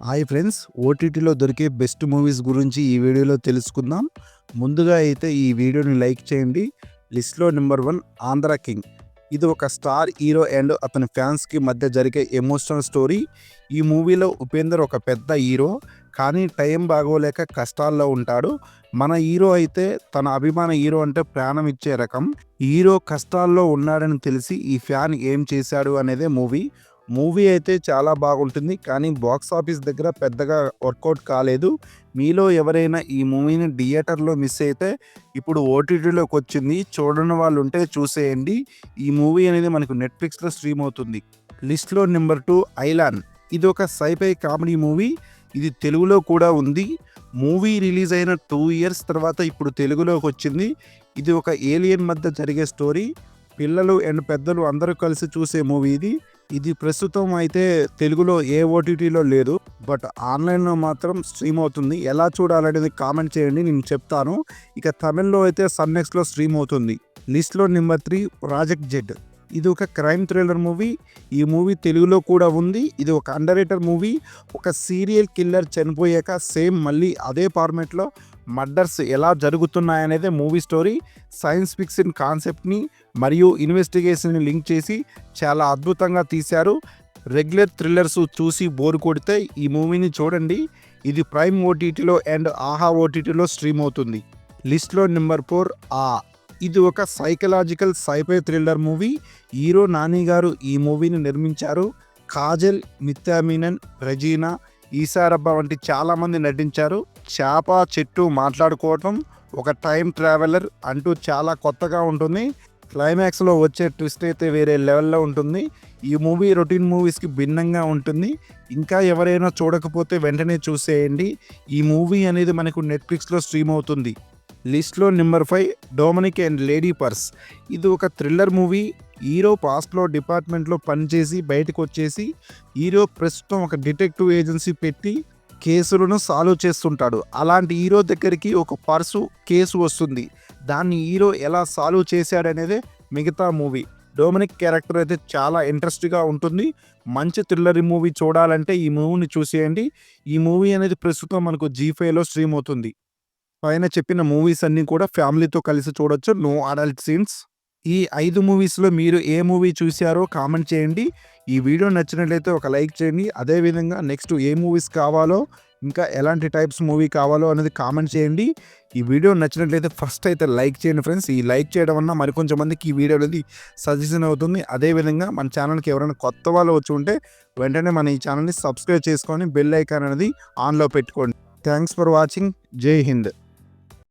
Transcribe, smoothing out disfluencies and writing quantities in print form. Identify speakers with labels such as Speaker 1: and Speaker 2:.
Speaker 1: Hi friends, ఓటీటీలో దొరికే best movies గురించి ఈ వీడియోలో తెలుసుకుందాం. ముందుగా అయితే ఈ వీడియోని లైక్ చేయండి. లిస్ట్లో నెంబర్ 1 ఆంధ్ర కింగ్. ఇది ఒక స్టార్ హీరో అండ్ అతని ఫ్యాన్స్కి మధ్య జరిగే ఎమోషనల్ స్టోరీ. ఈ మూవీలో ఉపేందర్ ఒక పెద్ద హీరో, కానీ టైం బాగోలేక కష్టాల్లో ఉంటాడు. మన హీరో అయితే తన అభిమాన హీరో అంటే ప్రాణం ఇచ్చే రకం. హీరో కష్టాల్లో ఉన్నాడని తెలిసి ఈ ఫ్యాన్ ఏం చేశాడు అనేదే మూవీ అయితే చాలా బాగుంటుంది, కానీ బాక్స్ ఆఫీస్ దగ్గర పెద్దగా వర్కౌట్ కాలేదు. మీలో ఎవరైనా ఈ మూవీని థియేటర్లో మిస్ అయితే ఇప్పుడు ఓటీటీలోకి వచ్చింది, చూడని వాళ్ళు ఉంటే చూసేయండి. ఈ మూవీ అనేది మనకు నెట్ఫ్లిక్స్లో స్ట్రీమ్ అవుతుంది. లిస్ట్లో నెంబర్ 2 ఐలాన్. ఇది ఒక సైఫై కామెడీ మూవీ. ఇది తెలుగులో కూడా ఉంది. మూవీ రిలీజ్ అయిన 2 ఇయర్స్ తర్వాత ఇప్పుడు తెలుగులోకి వచ్చింది. ఇది ఒక ఏలియన్ మధ్య జరిగే స్టోరీ. పిల్లలు అండ్ పెద్దలు అందరూ కలిసి చూసే మూవీ ఇది ప్రస్తుతం అయితే తెలుగులో ఏ ఓటీటీలో లేదు, బట్ ఆన్లైన్లో మాత్రం స్ట్రీమ్ అవుతుంది. ఎలా చూడాలనేది కామెంట్ చేయండి, నేను చెప్తాను. ఇక తమిళ్లో అయితే సన్నెక్స్లో స్ట్రీమ్ అవుతుంది. లిస్ట్లో నెంబర్ 3 ప్రాజెక్ట్ జెడ్. ఇది ఒక క్రైమ్ థ్రిల్లర్ మూవీ. ఈ మూవీ తెలుగులో కూడా ఉంది. ఇది ఒక అండర్రేటెడ్ మూవీ. ఒక సీరియల్ కిల్లర్ చనిపోయాక సేమ్ మళ్ళీ అదే ఫార్మేట్లో మర్డర్స్ ఎలా జరుగుతున్నాయనేదే మూవీ స్టోరీ. సైన్స్ ఫిక్షన్ కాన్సెప్ట్ని మరియు ఇన్వెస్టిగేషన్ని లింక్ చేసి చాలా అద్భుతంగా తీశారు. రెగ్యులర్ థ్రిల్లర్స్ చూసి బోర్ కొడితే ఈ మూవీని చూడండి. ఇది ప్రైమ్ ఓటీటీలో అండ్ ఆహా ఓటీటీలో స్ట్రీమ్ అవుతుంది. లిస్ట్లో నెంబర్ 4 ఇది ఒక psychological sci fi thriller movie. Hero Nani గారు ఈ మూవీని నిర్మించారు. కాజల్, మిథ్యా మీనన్, రెజీనా, ఈసారబ్బా వంటి చాలామంది నటించారు. చేప చెట్టు మాట్లాడుకోవటం, ఒక టైం ట్రావెలర్ అంటూ చాలా కొత్తగా ఉంటుంది. క్లైమాక్స్లో వచ్చే ట్విస్ట్ అయితే వేరే లెవెల్లో ఉంటుంది. ఈ మూవీ రొటీన్ మూవీస్కి భిన్నంగా ఉంటుంది. ఇంకా ఎవరైనా చూడకపోతే వెంటనే చూసేయండి. ఈ మూవీ అనేది మనకు నెట్ఫ్లిక్స్లో స్ట్రీమ్ అవుతుంది. లిస్ట్లో number 5 Dominic and lady purse. ఇది ఒక థ్రిల్లర్ మూవీ. హీరో పాస్ట్లో డిపార్ట్మెంట్లో పనిచేసి బయటకు వచ్చేసి హీరో ప్రస్తుతం ఒక డిటెక్టివ్ ఏజెన్సీ పెట్టి కేసులను సాల్వ్ చేస్తుంటాడు. అలాంటి హీరో దగ్గరికి ఒక కేసు వస్తుంది. దాన్ని హీరో ఎలా సాల్వ్ చేశాడనేదే మిగతా మూవీ. డొమినిక్ క్యారెక్టర్ అయితే చాలా ఇంట్రెస్ట్గా ఉంటుంది. మంచి థ్రిల్లర్ మూవీ చూడాలంటే ఈ మూవీని చూసేయండి. ఈ మూవీ అనేది ప్రస్తుతం మనకు జీ5లో స్ట్రీమ్ అవుతుంది. పైన చెప్పిన మూవీస్ అన్నీ కూడా ఫ్యామిలీతో కలిసి చూడొచ్చు, నో అడల్ట్ సీన్స్. ఈ 5 మూవీస్లో మీరు ఏ మూవీ చూశారో కామెంట్ చేయండి. ఈ వీడియో నచ్చినట్లయితే ఒక లైక్ చేయండి. అదేవిధంగా నెక్స్ట్ ఏ మూవీస్ కావాలో, ఇంకా ఎలాంటి టైప్స్ మూవీ కావాలో అనేది కామెంట్ చేయండి. ఈ వీడియో నచ్చినట్లయితే ఫస్ట్ అయితే లైక్ చేయండి ఫ్రెండ్స్. ఈ లైక్ చేయడం వల్ల మరికొంచెం మందికి ఈ వీడియో అనేది సజెషన్ అవుతుంది. అదేవిధంగా మన ఛానల్కి ఎవరైనా కొత్త వాళ్ళు వచ్చి ఉంటే వెంటనే మన ఈ ఛానల్ని సబ్స్క్రైబ్ చేసుకొని బెల్ ఐకాన్ అనేది ఆన్లో పెట్టుకోండి. Thanks for watching. జై హింద్.